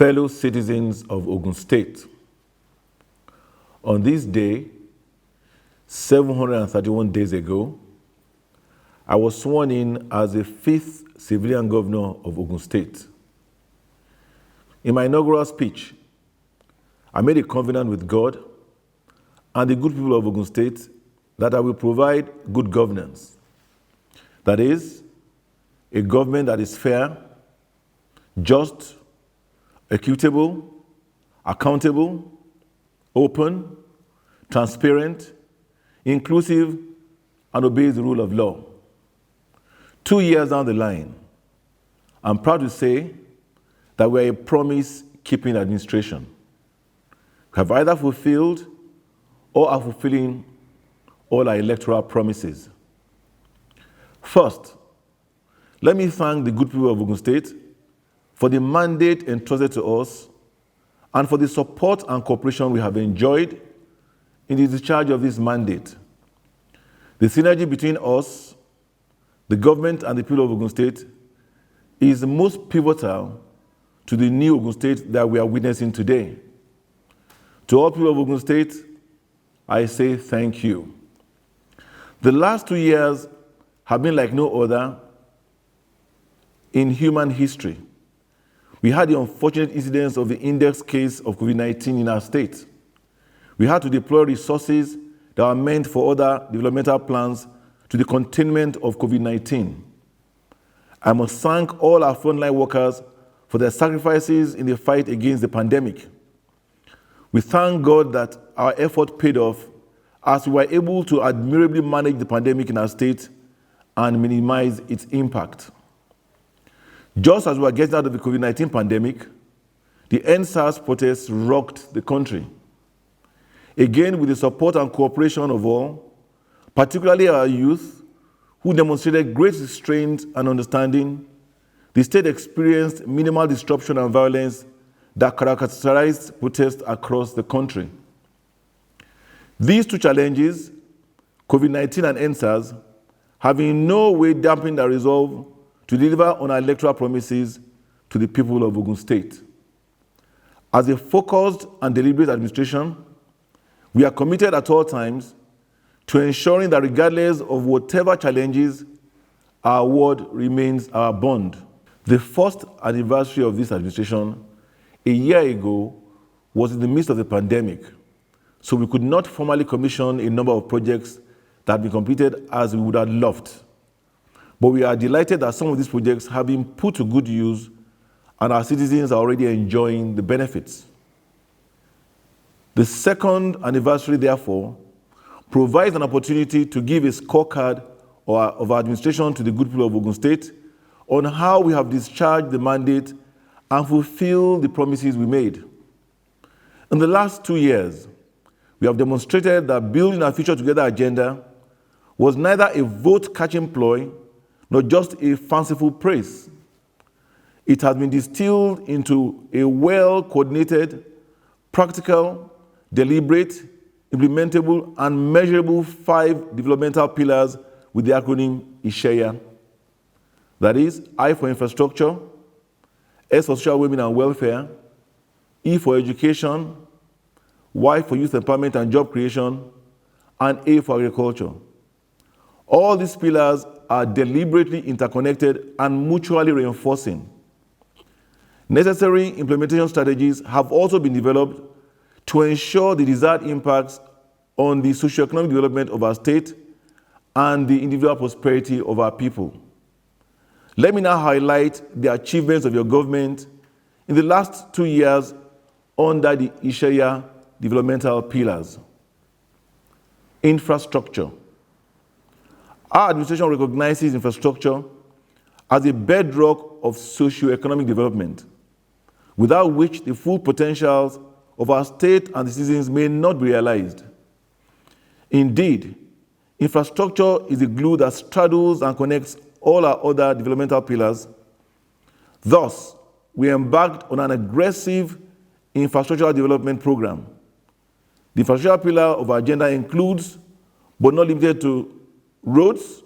Fellow citizens of Ogun State, on this day, 731 days ago, I was sworn in as the 5th civilian governor of Ogun State. In my inaugural speech, I made a covenant with God and the good people of Ogun State that I will provide good governance. That is, a government that is fair, just, equitable, accountable, open, transparent, inclusive, and obeys the rule of law. 2 years down the line, I'm proud to say that we're a promise-keeping administration. We have either fulfilled or are fulfilling all our electoral promises. First, let me thank the good people of Ogun State for the mandate entrusted to us and for the support and cooperation we have enjoyed in the discharge of this mandate. The synergy between us, the government, and the people of Ogun State is most pivotal to the new Ogun State that we are witnessing today. To all people of Ogun State, I say thank you. The last 2 years have been like no other in human history. We had the unfortunate incidents of the index case of COVID-19 in our state. We had to deploy resources that are meant for other developmental plans to the containment of COVID-19. I must thank all our frontline workers for their sacrifices in the fight against the pandemic. We thank God that our effort paid off as we were able to admirably manage the pandemic in our state and minimize its impact. Just as we were getting out of the COVID-19 pandemic, the End SARS protests rocked the country. Again, with the support and cooperation of all, particularly our youth, who demonstrated great restraint and understanding, the state experienced minimal disruption and violence that characterized protests across the country. These two challenges, COVID-19 and End SARS, have in no way dampened our resolve to deliver on our electoral promises to the people of Ogun State. As a focused and deliberate administration, we are committed at all times to ensuring that regardless of whatever challenges, our word remains our bond. The first anniversary of this administration a year ago was in the midst of the pandemic, so we could not formally commission a number of projects that had been completed as we would have loved. But we are delighted that some of these projects have been put to good use and our citizens are already enjoying the benefits. The second anniversary, therefore, provides an opportunity to give a scorecard of our administration to the good people of Ogun State on how we have discharged the mandate and fulfilled the promises we made. In the last 2 years, we have demonstrated that building our future together agenda was neither a vote-catching ploy nor just a fanciful praise. It has been distilled into a well-coordinated, practical, deliberate, implementable, and measurable 5 developmental pillars with the acronym ISHEYA. That is, I for infrastructure, S for social well-being and welfare, E for education, Y for youth empowerment and job creation, and A for agriculture. All these pillars are deliberately interconnected and mutually reinforcing. Necessary implementation strategies have also been developed to ensure the desired impacts on the socio-economic development of our state and the individual prosperity of our people. Let me now highlight the achievements of your government in the last 2 years under the ISHEYA developmental pillars. Infrastructure. Our administration recognizes infrastructure as a bedrock of socio-economic development, without which the full potentials of our state and the citizens may not be realized. Indeed, infrastructure is the glue that straddles and connects all our other developmental pillars. Thus, we embarked on an aggressive infrastructural development program. The infrastructure pillar of our agenda includes, but not limited to, roads,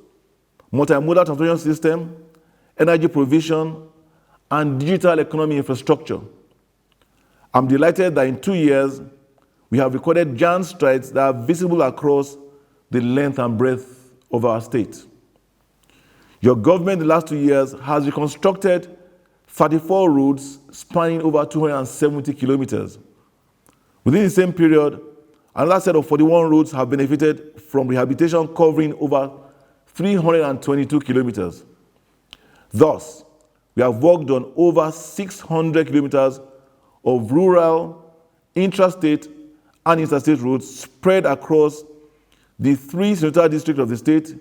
multimodal transportation system, energy provision, and digital economy infrastructure. I'm delighted that in 2 years, we have recorded giant strides that are visible across the length and breadth of our state. Your government in the last 2 years has reconstructed 34 roads spanning over 270 kilometers. Within the same period, another set of 41 roads have benefited from rehabilitation covering over 322 kilometers. Thus, we have worked on over 600 kilometers of rural, intrastate, and interstate roads spread across the 3 senatorial districts of the state,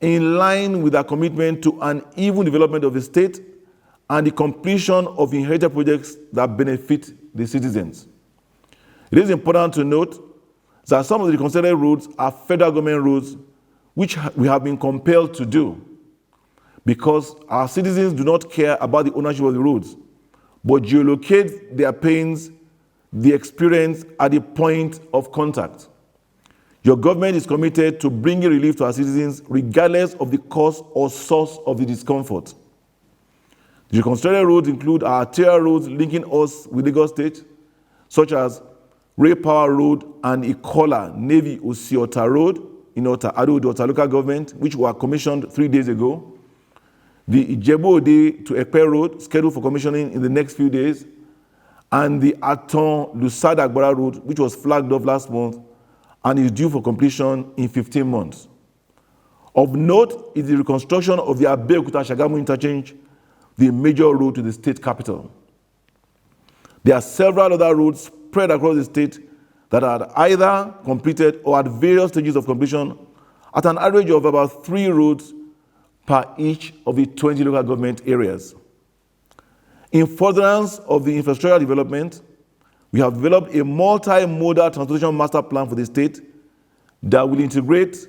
in line with our commitment to an even development of the state and the completion of inherited projects that benefit the citizens. It is important to note that some of the reconsidered roads are federal government roads, which we have been compelled to do because our citizens do not care about the ownership of the roads, but geolocate their pains, the experience at the point of contact. Your government is committed to bringing relief to our citizens regardless of the cause or source of the discomfort. The reconstructed roads include our arterial roads linking us with Lagos State, such as Ray Power Road and Ikola Navy Osiota Road in Ado-Ota local government, which were commissioned 3 days ago. The Ijebu-Ode to Epe Road, scheduled for commissioning in the next few days, and the Aton-Lusada-Agbara Road, which was flagged off last month and is due for completion in 15 months. Of note is the reconstruction of the Abeokuta-Shagamu interchange, the major road to the state capital. There are several other roads spread across the state that are either completed or at various stages of completion at an average of about 3 roads per each of the 20 local government areas. In furtherance of the infrastructure development, we have developed a multi-modal transportation master plan for the state that will integrate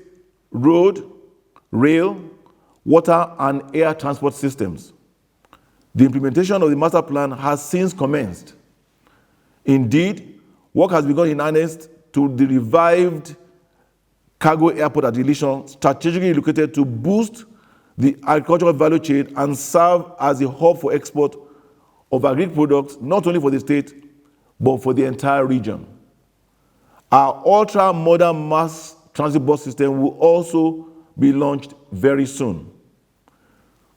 road, rail, water, and air transport systems. The implementation of the master plan has since commenced. Indeed, work has begun in earnest to the revived cargo airport at Ilishan, strategically located to boost the agricultural value chain and serve as a hub for export of agri products, not only for the state, but for the entire region. Our ultra-modern mass transit bus system will also be launched very soon.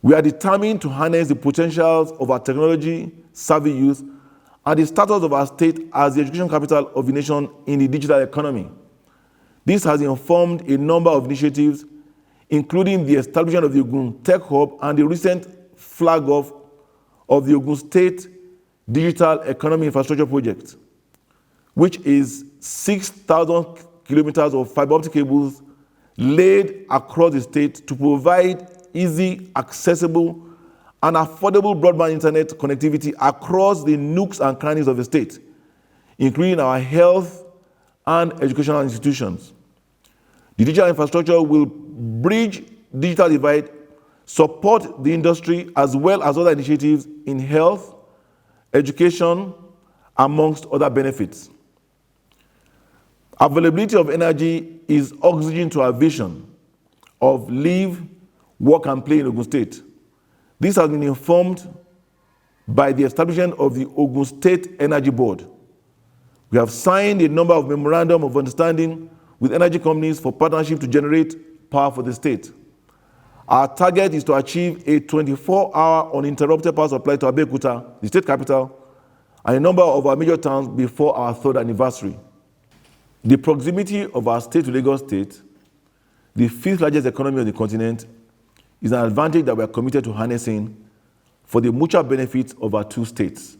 We are determined to harness the potentials of our technology-savvy youth and the status of our state as the education capital of the nation in the digital economy. This has informed a number of initiatives, including the establishment of the Ogun Tech Hub and the recent flag-off of the Ogun State Digital Economy Infrastructure Project, which is 6,000 kilometers of fiber optic cables laid across the state to provide easy, accessible, and affordable broadband internet connectivity across the nooks and crannies of the state, including our health and educational institutions. The digital infrastructure will bridge digital divide, support the industry, as well as other initiatives in health, education, amongst other benefits. Availability of energy is oxygen to our vision of live, work, and play in Ogun State. This has been informed by the establishment of the Ogun State Energy Board. We have signed a number of memorandum of understanding with energy companies for partnership to generate power for the state. Our target is to achieve a 24-hour uninterrupted power supply to Abeokuta, the state capital, and a number of our major towns before our 3rd anniversary. The proximity of our state to Lagos State, the 5th largest economy on the continent, is an advantage that we are committed to harnessing for the mutual benefit of our 2 states.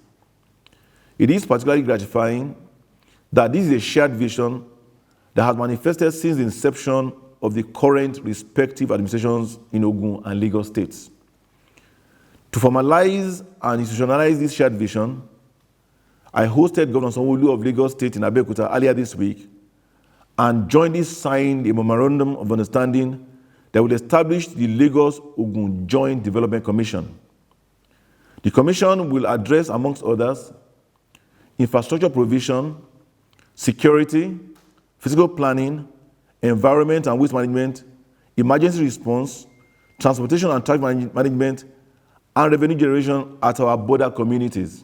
It is particularly gratifying that this is a shared vision that has manifested since the inception of the current respective administrations in Ogun and Lagos states. To formalize and institutionalize this shared vision, I hosted Governor Sanwo-Olu of Lagos State in Abeokuta earlier this week and jointly signed a memorandum of understanding that will establish the Lagos-Ogun Joint Development Commission. The commission will address, amongst others, infrastructure provision, security, physical planning, environment and waste management, emergency response, transportation and traffic management, and revenue generation at our border communities.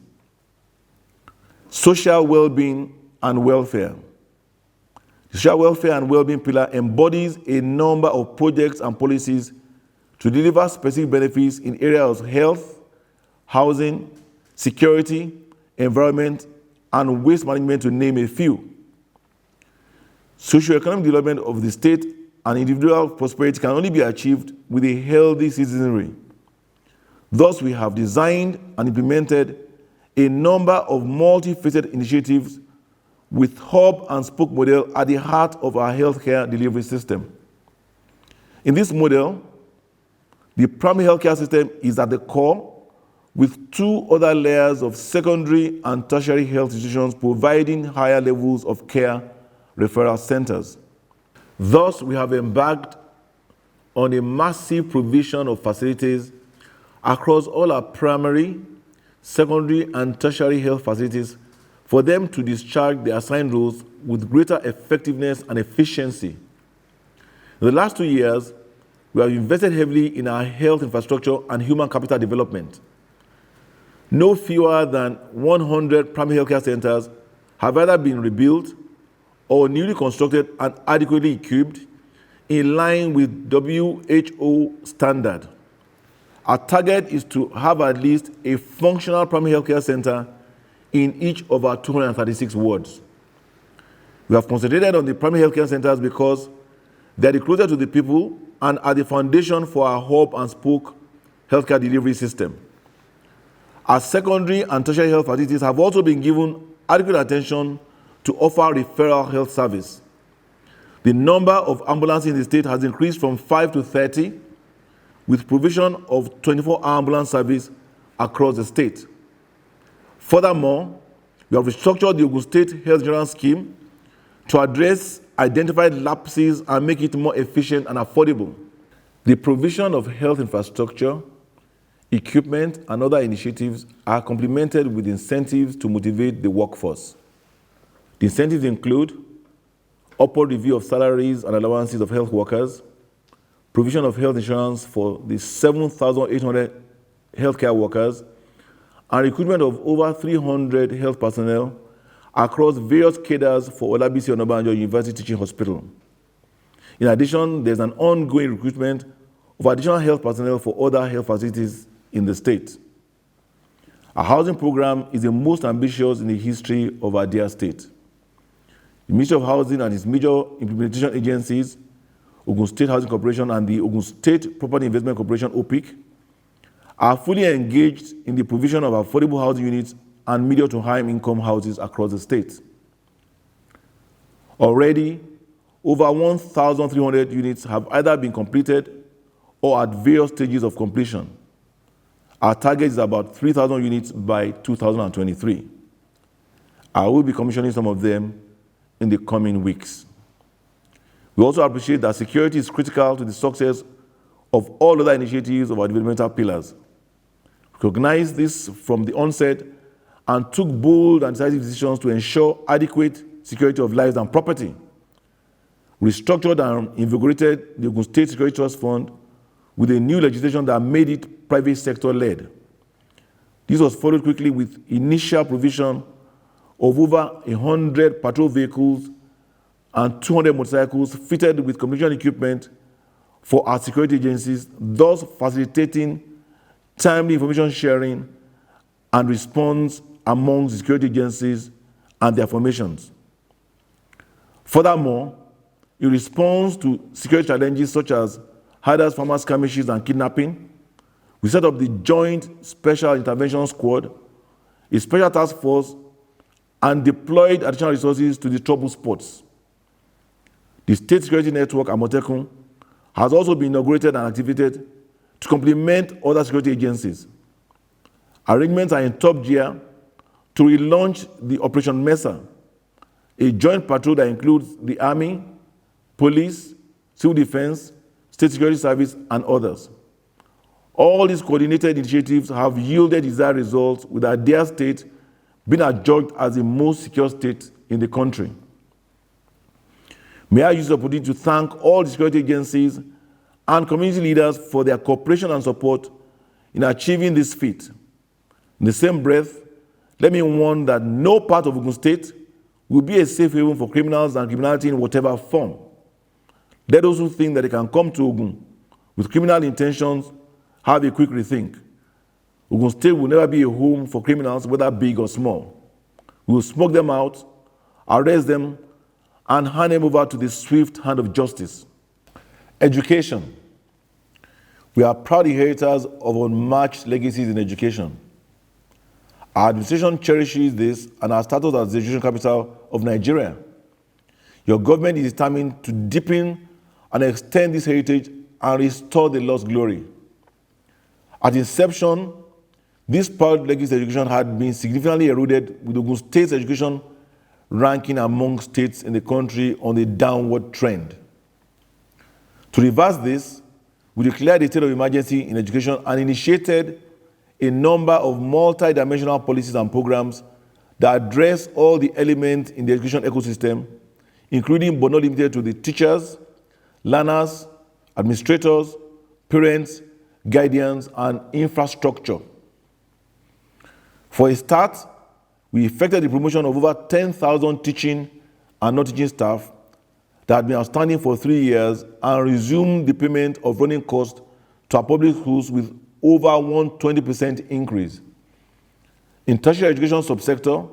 Social well-being and welfare. The social welfare and well-being pillar embodies a number of projects and policies to deliver specific benefits in areas of health, housing, security, environment, and waste management, to name a few. Socio-economic development of the state and individual prosperity can only be achieved with a healthy citizenry. Thus, we have designed and implemented a number of multifaceted initiatives with hub and spoke model at the heart of our healthcare delivery system. In this model, the primary healthcare system is at the core, with two other layers of secondary and tertiary health institutions providing higher levels of care referral centers. Thus, we have embarked on a massive provision of facilities across all our primary, secondary, and tertiary health facilities for them to discharge their assigned roles with greater effectiveness and efficiency. In the last 2 years, we have invested heavily in our health infrastructure and human capital development. No fewer than 100 primary healthcare centers have either been rebuilt or newly constructed and adequately equipped in line with WHO standard. Our target is to have at least a functional primary healthcare center in each of our 236 wards. We have concentrated on the primary healthcare centers because they are the closer to the people and are the foundation for our hub and spoke healthcare delivery system. Our secondary and tertiary health facilities have also been given adequate attention to offer referral health service. The number of ambulances in the state has increased from 5 to 30, with provision of 24-hour ambulance service across the state. Furthermore, we have restructured the Ogun State Health Insurance Scheme to address identified lapses and make it more efficient and affordable. The provision of health infrastructure, equipment, and other initiatives are complemented with incentives to motivate the workforce. The incentives include upward review of salaries and allowances of health workers, provision of health insurance for the 7,800 healthcare workers, and recruitment of over 300 health personnel across various cadres for Olabisi Onabanjo University Teaching Hospital. In addition, there's an ongoing recruitment of additional health personnel for other health facilities in the state. Our housing program is the most ambitious in the history of our dear state. The Ministry of Housing and its major implementation agencies, Ogun State Housing Corporation and the Ogun State Property Investment Corporation, OPIC, are fully engaged in the provision of affordable housing units and medium to high income houses across the state. Already, over 1,300 units have either been completed or at various stages of completion. Our target is about 3,000 units by 2023. I will be commissioning some of them in the coming weeks. We also appreciate that security is critical to the success of all other initiatives of our developmental pillars. We recognized this from the onset and took bold and decisive decisions to ensure adequate security of lives and property. We restructured and invigorated the Ogun State Security Trust Fund with a new legislation that made it private sector-led. This was followed quickly with initial provision of over 100 patrol vehicles and 200 motorcycles fitted with communication equipment for our security agencies, thus facilitating timely information sharing and response among the security agencies and their formations. Furthermore, in response to security challenges such as harassment, farmer skirmishes, and kidnapping, we set up the Joint Special Intervention Squad, a special task force, and deployed additional resources to the trouble spots. The State Security Network, Amotekun, has also been inaugurated and activated to complement other security agencies. Arrangements are in top gear to relaunch the Operation Mesa, a joint patrol that includes the Army, Police, Civil Defense, State Security Service, and others. All these coordinated initiatives have yielded desired results, with our dear state being adjudged as the most secure state in the country. May I use the opportunity to thank all the security agencies and community leaders for their cooperation and support in achieving this feat. In the same breath, let me warn that no part of Ogun State will be a safe haven for criminals and criminality in whatever form. Let those who think that they can come to Ogun with criminal intentions have a quick rethink. Ogun State will never be a home for criminals, whether big or small. We will smoke them out, arrest them, and hand them over to the swift hand of justice. Education. We are proud inheritors of unmatched legacies in education. Our administration cherishes this and our status as the education capital of Nigeria. Your government is determined to deepen and extend this heritage and restore the lost glory. At inception, this proud legacy education had been significantly eroded, with Ogun State's education ranking among states in the country on a downward trend. To reverse this, we declared a state of emergency in education and initiated a number of multi-dimensional policies and programs that address all the elements in the education ecosystem, including but not limited to the teachers, learners, administrators, parents, guardians, and infrastructure. For a start, we effected the promotion of over 10,000 teaching and non-teaching staff that had been outstanding for 3 years and resumed the payment of running costs to our public schools with over 120% increase. In tertiary education subsector,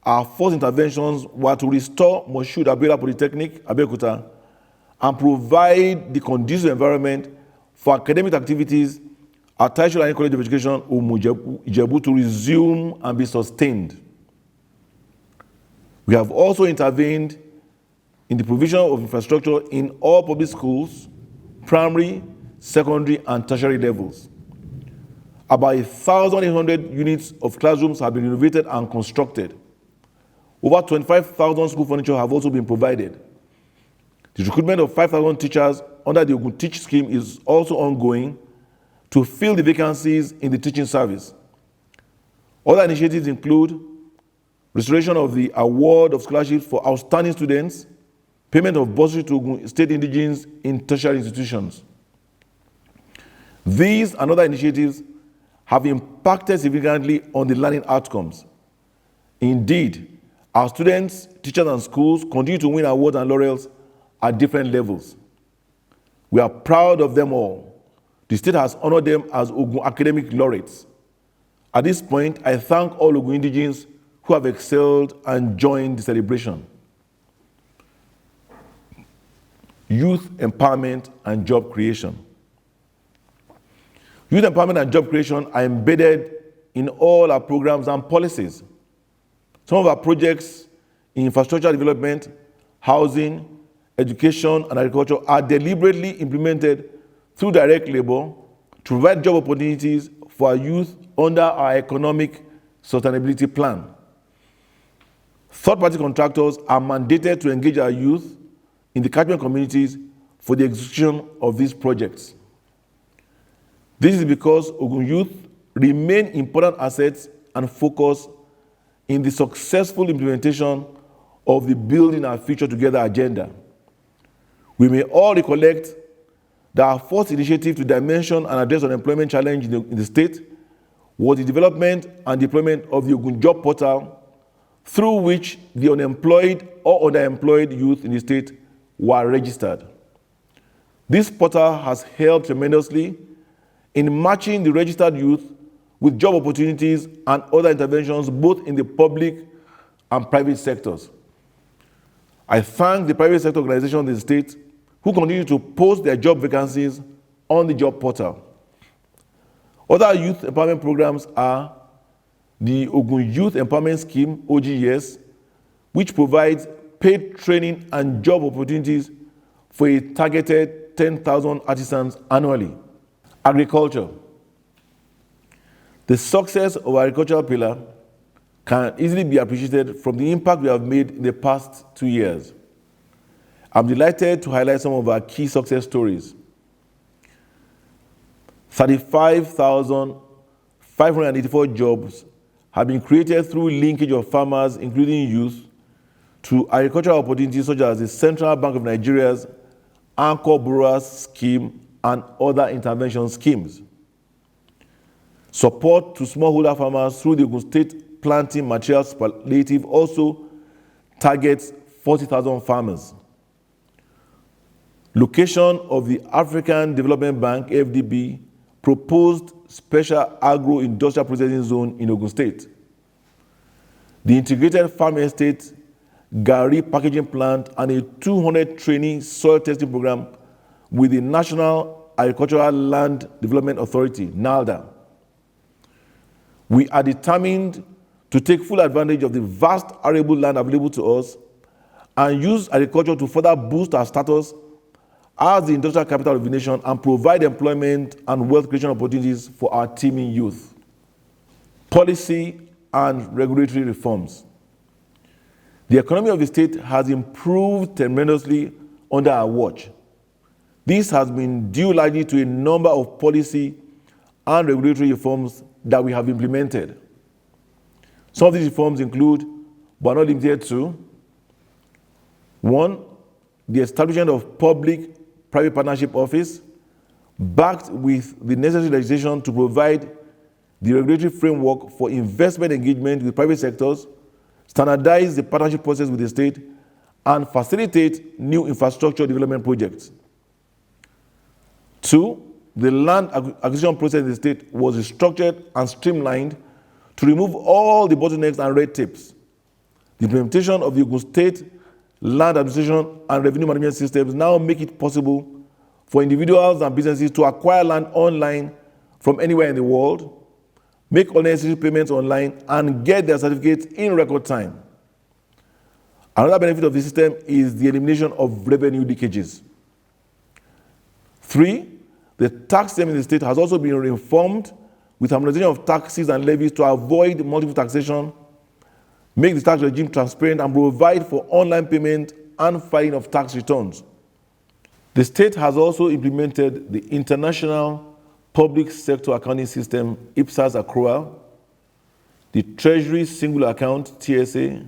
our first interventions were to restore Moshood Abiola Polytechnic, Abeokuta, and provide the conducive environment for academic activities at Tertiary College of Education, Ijebu, to resume and be sustained. We have also intervened in the provision of infrastructure in all public schools, primary, secondary, and tertiary levels. About 1,800 units of classrooms have been renovated and constructed. Over 25,000 school furniture have also been provided. The recruitment of 5,000 teachers under the Ogun Teach scheme is also ongoing to fill the vacancies in the teaching service. Other initiatives include restoration of the award of scholarships for outstanding students, payment of bursary to Ogun State indigenes in tertiary institutions. These and other initiatives have impacted significantly on the learning outcomes. Indeed, our students, teachers, and schools continue to win awards and laurels at different levels. We are proud of them all. The state has honored them as Ogun academic laureates. At this point, I thank all Ogun indigenes who have excelled and joined the celebration. Youth empowerment and job creation. Youth empowerment and job creation are embedded in all our programs and policies. Some of our projects in infrastructure development, housing, education, and agriculture are deliberately implemented through direct labor to provide job opportunities for our youth under our economic sustainability plan. Third-party contractors are mandated to engage our youth in the catchment communities for the execution of these projects. This is because Ogun youth remain important assets and focus in the successful implementation of the Building Our Future Together agenda. We may all recollect that our first initiative to dimension and address unemployment challenge in the state was the development and deployment of the Ogun Job Portal, through which the unemployed or underemployed youth in the state were registered. This portal has helped tremendously in matching the registered youth with job opportunities and other interventions both in the public and private sectors. I thank the private sector organizations in the state who continue to post their job vacancies on the job portal. Other youth empowerment programs are the Ogun Youth Empowerment Scheme, OGES, which provides paid training and job opportunities for a targeted 10,000 artisans annually. Agriculture. The success of our agricultural pillar can easily be appreciated from the impact we have made in the past 2 years. I'm delighted to highlight some of our key success stories. 35,584 jobs have been created through linkage of farmers, including youth, to agricultural opportunities such as the Central Bank of Nigeria's Anchor Borrowers Scheme and other intervention schemes. Support to smallholder farmers through the Ogun State planting materials superlative also targets 40,000 farmers. Location of the African Development Bank, AFDB, proposed special agro-industrial processing zone in Ogun State. The integrated farm estate, Gari packaging plant, and a 200 training soil testing program with the National Agricultural Land Development Authority, NALDA. We are determined to take full advantage of the vast arable land available to us and use agriculture to further boost our status as the industrial capital of the nation and provide employment and wealth creation opportunities for our teeming youth. Policy and regulatory reforms. The economy of the state has improved tremendously under our watch. This has been due largely to a number of policy and regulatory reforms that we have implemented. Some of these reforms include, but not limited to, 1, the establishment of public-private partnership office, backed with the necessary legislation to provide the regulatory framework for investment engagement with private sectors, standardize the partnership process with the state, and facilitate new infrastructure development projects. 2, the land acquisition process in the state was restructured and streamlined to remove all the bottlenecks and red tapes. The implementation of the Ogun State land administration and revenue management systems now make it possible for individuals and businesses to acquire land online from anywhere in the world, make all necessary payments online, and get their certificates in record time. Another benefit of the system is the elimination of revenue leakages. 3, the tax system in the state has also been reformed with harmonization of taxes and levies to avoid multiple taxation, make the tax regime transparent, and provide for online payment and filing of tax returns. The state has also implemented the International Public Sector Accounting System, IPSAS accrual, the Treasury Single Account, TSA,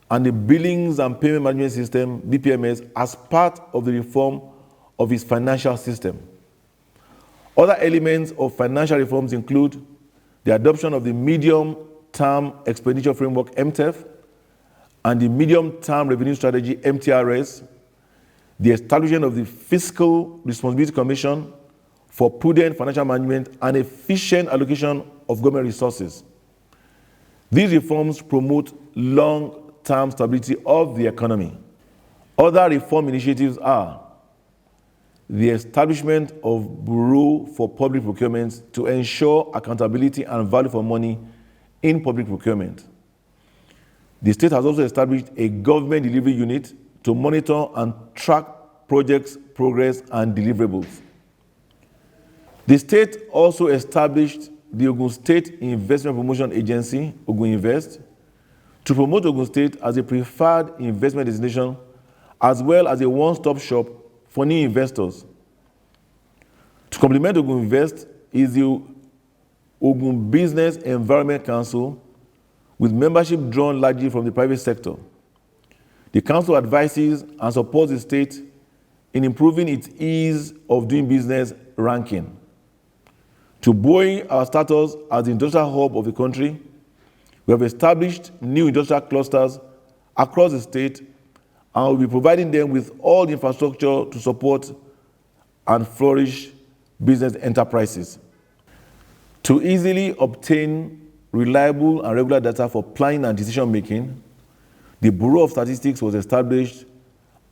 and the Billings and Payment Management System, BPMS, as part of the reform of its financial system. Other elements of financial reforms include the adoption of the Medium-Term Expenditure Framework, MTEF, and the Medium-Term Revenue Strategy, MTRS, the establishment of the Fiscal Responsibility Commission for prudent financial management and efficient allocation of government resources. These reforms promote long-term stability of the economy. Other reform initiatives are the establishment of Bureau for Public Procurement to ensure accountability and value for money in public procurement. The state has also established a government delivery unit to monitor and track projects' progress and deliverables. The state also established the Ogun State Investment Promotion Agency, Ogun Invest, to promote Ogun State as a preferred investment destination as well as a one-stop shop for new investors. To complement Ogun Invest is the Ogun Business Environment Council, with membership drawn largely from the private sector. The council advises and supports the state in improving its ease of doing business ranking. To buoy our status as the industrial hub of the country, we have established new industrial clusters across the state and will be providing them with all the infrastructure to support and flourish business enterprises. To easily obtain reliable and regular data for planning and decision-making, the Bureau of Statistics was established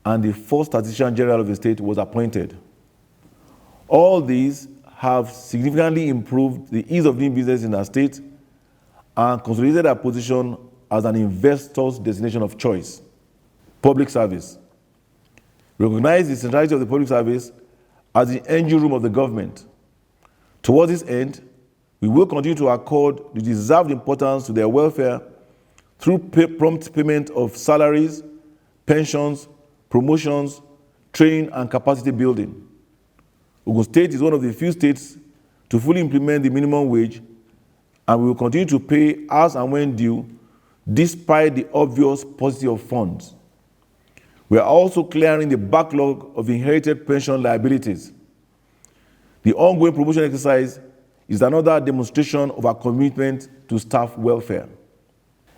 and the first Statistician General of the state was appointed. All these have significantly improved the ease of doing business in our state and consolidated our position as an investor's destination of choice. Public service. Recognize the centrality of the public service as the engine room of the government. Towards this end, we will continue to accord the deserved importance to their welfare through prompt payment of salaries, pensions, promotions, training, and capacity building. Ogun State is one of the few states to fully implement the minimum wage, and we will continue to pay as and when due, despite the obvious paucity of funds. We are also clearing the backlog of inherited pension liabilities. The ongoing promotion exercise is another demonstration of our commitment to staff welfare.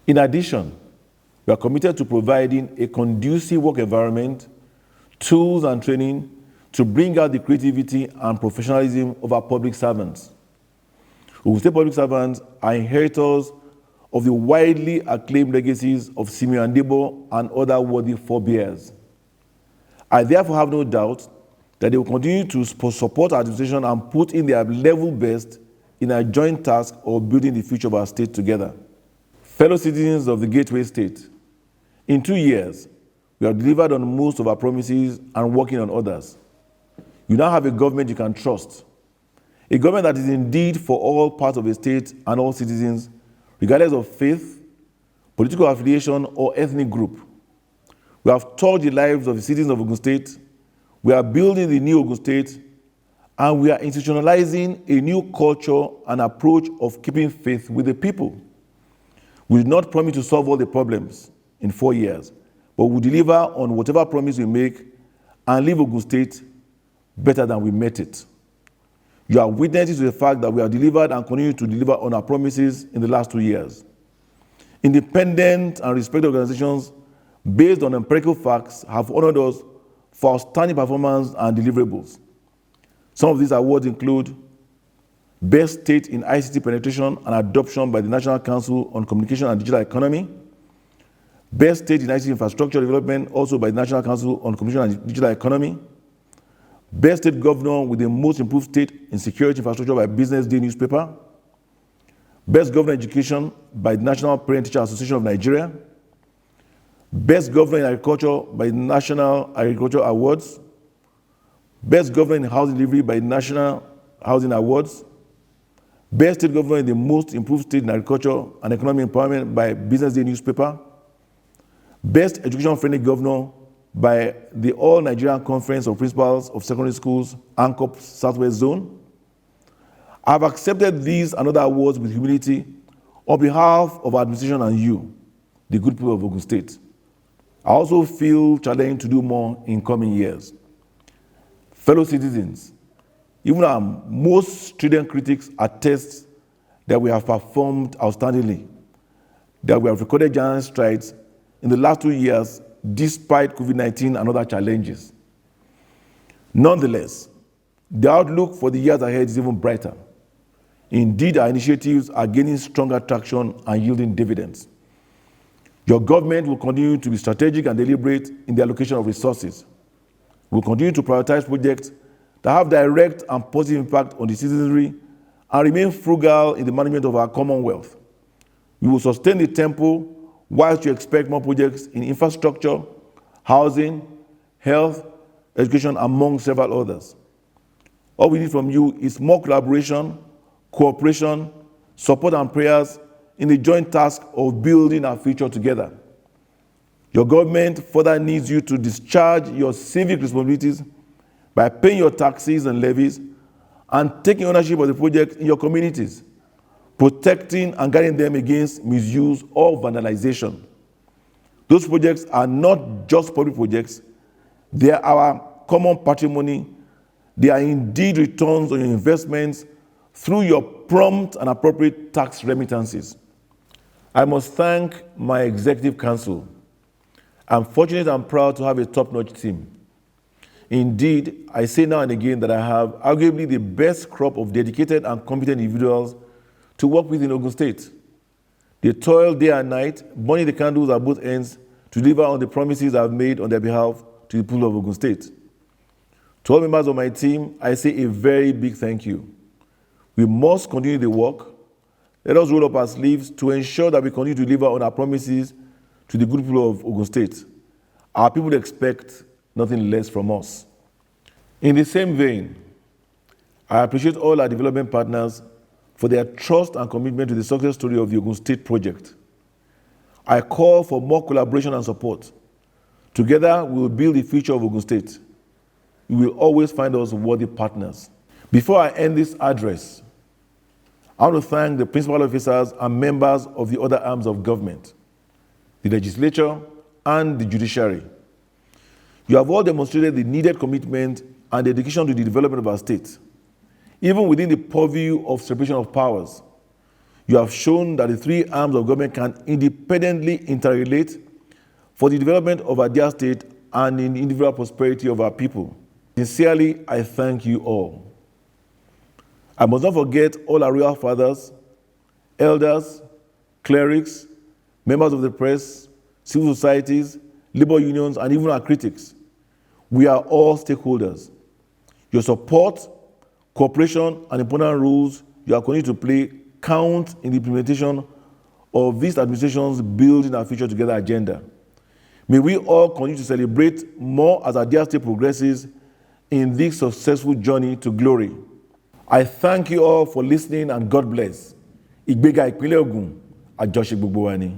In addition, we are committed to providing a conducive work environment, tools and training to bring out the creativity and professionalism of our public servants. Ogun State public servants are inheritors of the widely acclaimed legacies of Simeon Dapo and other worthy forebears. I therefore have no doubt that they will continue to support our administration and put in their level best in our joint task of building the future of our state together. Fellow citizens of the Gateway State, in 2 years, we have delivered on most of our promises and working on others. You now have a government you can trust, a government that is indeed for all parts of the state and all citizens, regardless of faith, political affiliation, or ethnic group. We have touched the lives of the citizens of Ogun State. We are building the new Ogun State, and we are institutionalizing a new culture and approach of keeping faith with the people. We did not promise to solve all the problems in 4 years, but we deliver on whatever promise we make and leave Ogun State better than we met it. You are witnesses to the fact that we have delivered and continue to deliver on our promises in the last 2 years. Independent and respected organizations based on empirical facts have honored us for outstanding performance and deliverables. Some of these awards include Best State in ICT Penetration and Adoption by the National Council on Communication and Digital Economy, Best State in ICT Infrastructure Development, also by the National Council on Communication and Digital Economy, Best State Governor with the most improved state in security infrastructure by Business Day newspaper, Best Governor in Education by the National Parent-Teacher Association of Nigeria, Best Governor in Agriculture by the National Agriculture Awards, Best Governor in Housing Delivery by the National Housing Awards, Best State Governor in the most improved state in agriculture and economic empowerment by Business Day newspaper, Best Education-Friendly Governor by the All Nigerian Conference of Principals of Secondary Schools, ANCOP Southwest Zone. I have accepted these and other awards with humility on behalf of our administration and you, the good people of Ogun State. I also feel challenged to do more in coming years. Fellow citizens, even our most strident critics attest that we have performed outstandingly, that we have recorded giant strides in the last 2 years despite COVID-19 and other challenges. Nonetheless, the outlook for the years ahead is even brighter. Indeed, our initiatives are gaining stronger traction and yielding dividends. Your government will continue to be strategic and deliberate in the allocation of resources. We will continue to prioritize projects that have direct and positive impact on the citizenry and remain frugal in the management of our commonwealth. We will sustain the tempo whilst you expect more projects in infrastructure, housing, health, education, among several others. All we need from you is more collaboration, cooperation, support, and prayers in the joint task of building our future together. Your government further needs you to discharge your civic responsibilities by paying your taxes and levies and taking ownership of the projects in your communities, protecting and guarding them against misuse or vandalization. Those projects are not just public projects, they are our common patrimony. They are indeed returns on your investments through your prompt and appropriate tax remittances. I must thank my executive council. I'm fortunate and proud to have a top-notch team. Indeed, I say now and again that I have arguably the best crop of dedicated and competent individuals to work with in Ogun State. They toil day and night, burning the candles at both ends to deliver on the promises I've made on their behalf to the people of Ogun State. To all members of my team, I say a very big thank you. We must continue the work. Let us roll up our sleeves to ensure that we continue to deliver on our promises to the good people of Ogun State. Our people expect nothing less from us. In the same vein, I appreciate all our development partners for their trust and commitment to the success story of the Ogun State project. I call for more collaboration and support. Together, we will build the future of Ogun State. You will always find us worthy partners. Before I end this address, I want to thank the principal officers and members of the other arms of government, the legislature, and the judiciary. You have all demonstrated the needed commitment and dedication to the development of our state. Even within the purview of separation of powers, You have shown that the three arms of government can independently interrelate for the development of our dear state and in the individual prosperity of our people. Sincerely, I thank you all. I must not forget all our royal fathers, elders, clerics, members of the press, civil societies, labor unions, and even our critics. We are all stakeholders. Your support, cooperation, and important roles you are continuing to play count in the implementation of this administration's Building Our Future Together agenda. May we all continue to celebrate more as our dear state progresses in this successful journey to glory. I thank you all for listening and God bless. Ìgbéga ìpínlẹ̀ Ògùn, àjọṣe gbogbo wa ni.